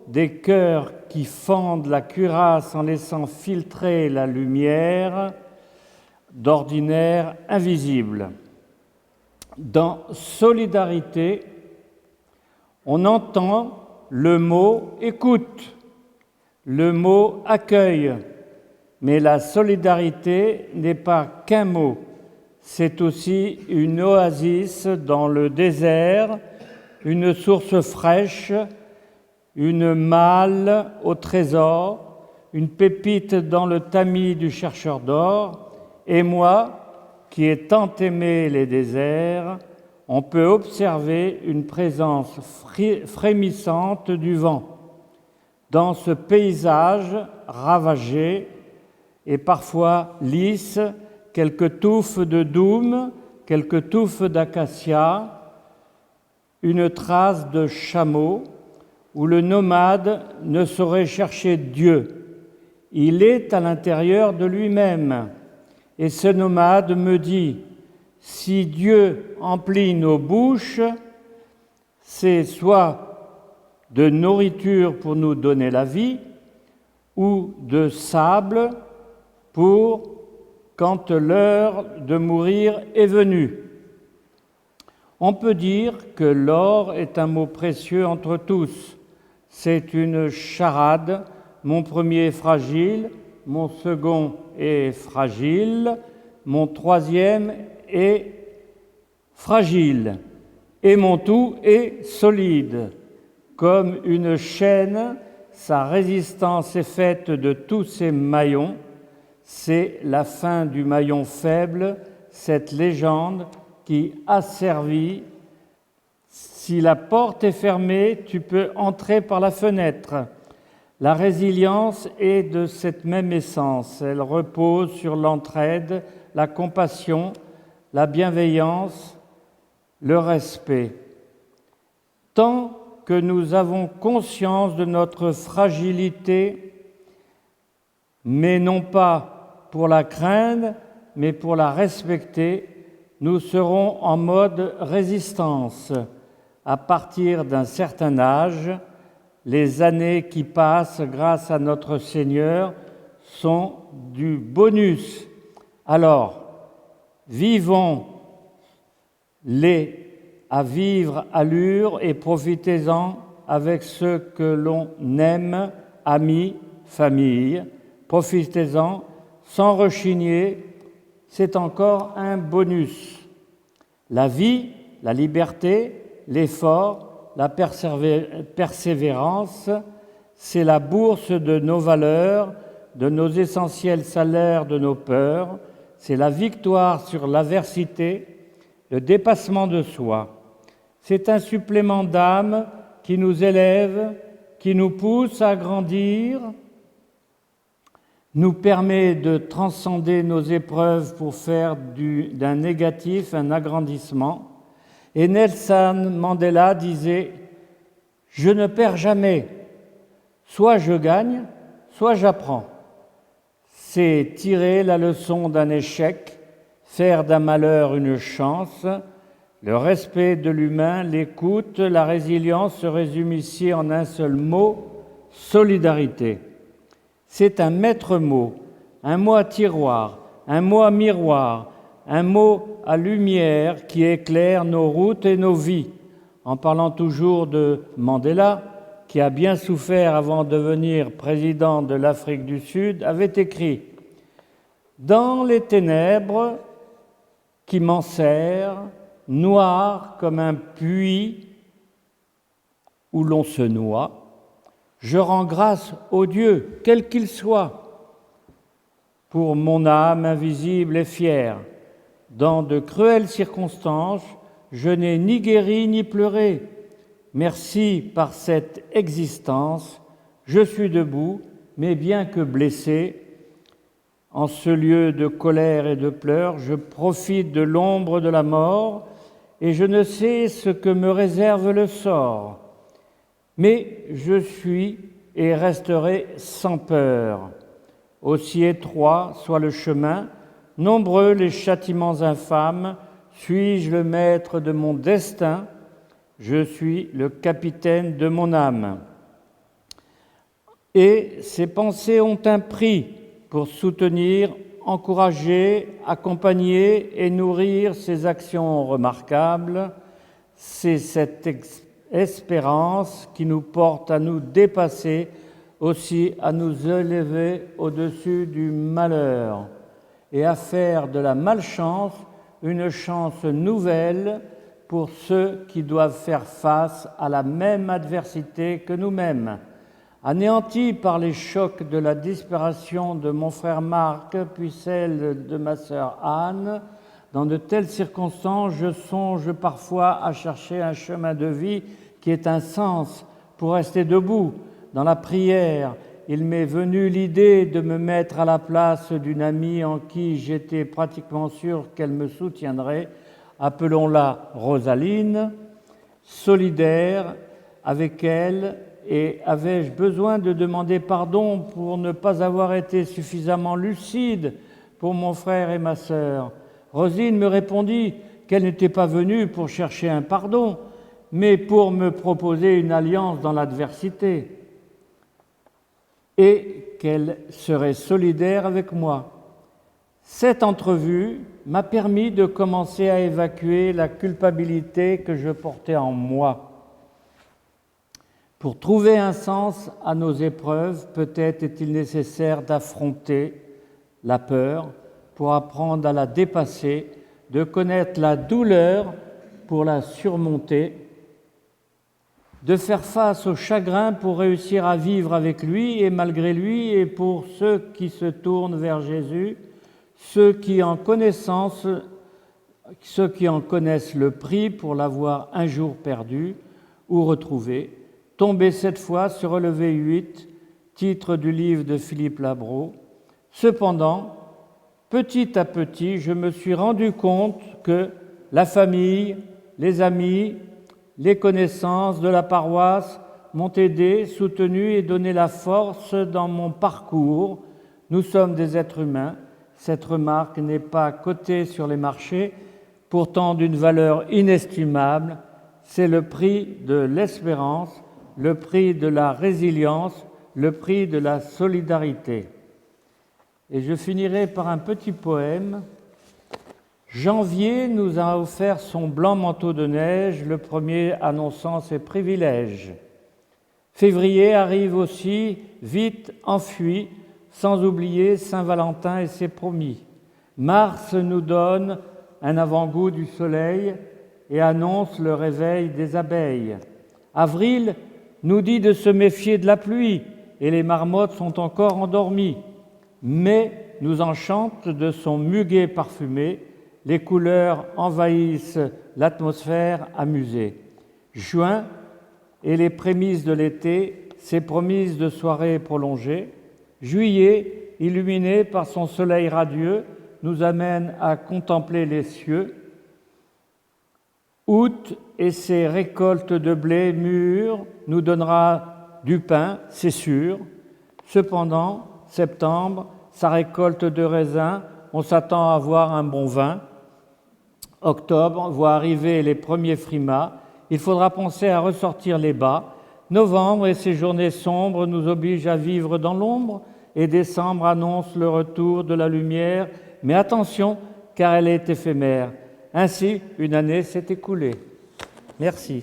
des cœurs qui fendent la cuirasse en laissant filtrer la lumière, d'ordinaire invisible. Dans solidarité, on entend le mot écoute, le mot accueil, mais la solidarité n'est pas qu'un mot, c'est aussi une oasis dans le désert, une source fraîche, une malle au trésor, une pépite dans le tamis du chercheur d'or. Et moi, qui ai tant aimé les déserts, on peut observer une présence frémissante du vent. Dans ce paysage ravagé et parfois lisse, quelques touffes de doum, quelques touffes d'acacia, une trace de chameau, où le nomade ne saurait chercher Dieu. Il est à l'intérieur de lui-même. Et ce nomade me dit, si Dieu emplit nos bouches, c'est soit de nourriture pour nous donner la vie, ou de sable pour quand l'heure de mourir est venue. On peut dire que l'or est un mot précieux entre tous. C'est une charade, mon premier est fragile, mon second est fragile, mon troisième est fragile, et mon tout est solide. Comme une chaîne, sa résistance est faite de tous ses maillons. C'est la fin du maillon faible, cette légende qui asservit. Si la porte est fermée, tu peux entrer par la fenêtre. La résilience est de cette même essence. Elle repose sur l'entraide, la compassion, la bienveillance, le respect. Tant que nous avons conscience de notre fragilité, mais non pas pour la craindre, mais pour la respecter, nous serons en mode résistance. À partir d'un certain âge, les années qui passent grâce à notre Seigneur sont du bonus. Alors, vivons-les à vivre allure et profitez-en avec ceux que l'on aime, amis, famille. Profitez-en sans rechigner, c'est encore un bonus. La vie, la liberté, l'effort, la persévérance, c'est la bourse de nos valeurs, de nos essentiels salaires, de nos peurs, c'est la victoire sur l'adversité, le dépassement de soi. C'est un supplément d'âme qui nous élève, qui nous pousse à grandir, nous permet de transcender nos épreuves pour faire d'un négatif un agrandissement. Et Nelson Mandela disait « Je ne perds jamais, soit je gagne, soit j'apprends ». C'est tirer la leçon d'un échec, faire d'un malheur une chance. Le respect de l'humain, l'écoute, la résilience se résument ici en un seul mot, solidarité. C'est un maître mot, un mot à tiroir, un mot à miroir, un mot à lumière qui éclaire nos routes et nos vies. En parlant toujours de Mandela, qui a bien souffert avant de devenir président de l'Afrique du Sud, avait écrit « Dans les ténèbres qui m'enserrent, noir comme un puits où l'on se noie, je rends grâce au Dieu, quel qu'il soit, pour mon âme invisible et fière. Dans de cruelles circonstances, je n'ai ni guéri ni pleuré. Merci par cette existence, je suis debout, mais bien que blessé, en ce lieu de colère et de pleurs, je profite de l'ombre de la mort et je ne sais ce que me réserve le sort. Mais je suis et resterai sans peur. Aussi étroit soit le chemin, nombreux les châtiments infâmes, suis-je le maître de mon destin, je suis le capitaine de mon âme. Et ces pensées ont un prix pour soutenir, encourager, accompagner et nourrir ces actions remarquables. C'est cette espérance qui nous porte à nous dépasser, aussi à nous élever au-dessus du malheur et à faire de la malchance une chance nouvelle pour ceux qui doivent faire face à la même adversité que nous-mêmes. Anéanti par les chocs de la disparition de mon frère Marc, puis celle de ma sœur Anne, dans de telles circonstances, je songe parfois à chercher un chemin de vie qui ait un sens pour rester debout. Dans la prière, il m'est venu l'idée de me mettre à la place d'une amie en qui j'étais pratiquement sûr qu'elle me soutiendrait. Appelons-la Rosaline. Solidaire avec elle, et avais-je besoin de demander pardon pour ne pas avoir été suffisamment lucide pour mon frère et ma sœur? Rosine me répondit qu'elle n'était pas venue pour chercher un pardon, mais pour me proposer une alliance dans l'adversité, et qu'elle serait solidaire avec moi. Cette entrevue m'a permis de commencer à évacuer la culpabilité que je portais en moi. Pour trouver un sens à nos épreuves, peut-être est-il nécessaire d'affronter la peur pour apprendre à la dépasser, de connaître la douleur pour la surmonter, de faire face au chagrin pour réussir à vivre avec lui et malgré lui, et pour ceux qui se tournent vers Jésus, ceux qui en connaissent le prix pour l'avoir un jour perdu ou retrouvé. Tomber 7 fois, se relever 8, titre du livre de Philippe Labro. Cependant, petit à petit, je me suis rendu compte que la famille, les amis, les connaissances de la paroisse m'ont aidé, soutenu et donné la force dans mon parcours. Nous sommes des êtres humains. Cette remarque n'est pas cotée sur les marchés, pourtant d'une valeur inestimable. C'est le prix de l'espérance, le prix de la résilience, le prix de la solidarité. Et je finirai par un petit poème. Janvier nous a offert son blanc manteau de neige, le premier annonçant ses privilèges. Février arrive aussi, vite enfui, sans oublier Saint-Valentin et ses promis. Mars nous donne un avant-goût du soleil et annonce le réveil des abeilles. Avril nous dit de se méfier de la pluie et les marmottes sont encore endormies. Mai nous enchante de son muguet parfumé, les couleurs envahissent l'atmosphère amusée. Juin et les prémices de l'été, ses promesses de soirées prolongées. Juillet, illuminé par son soleil radieux, nous amène à contempler les cieux. Août et ses récoltes de blé mûr nous donnera du pain, c'est sûr. Cependant, septembre, sa récolte de raisins, on s'attend à avoir un bon vin. Octobre voit arriver les premiers frimas. Il faudra penser à ressortir les bas. Novembre et ses journées sombres nous obligent à vivre dans l'ombre. Et décembre annonce le retour de la lumière. Mais attention, car elle est éphémère. Ainsi, une année s'est écoulée. Merci.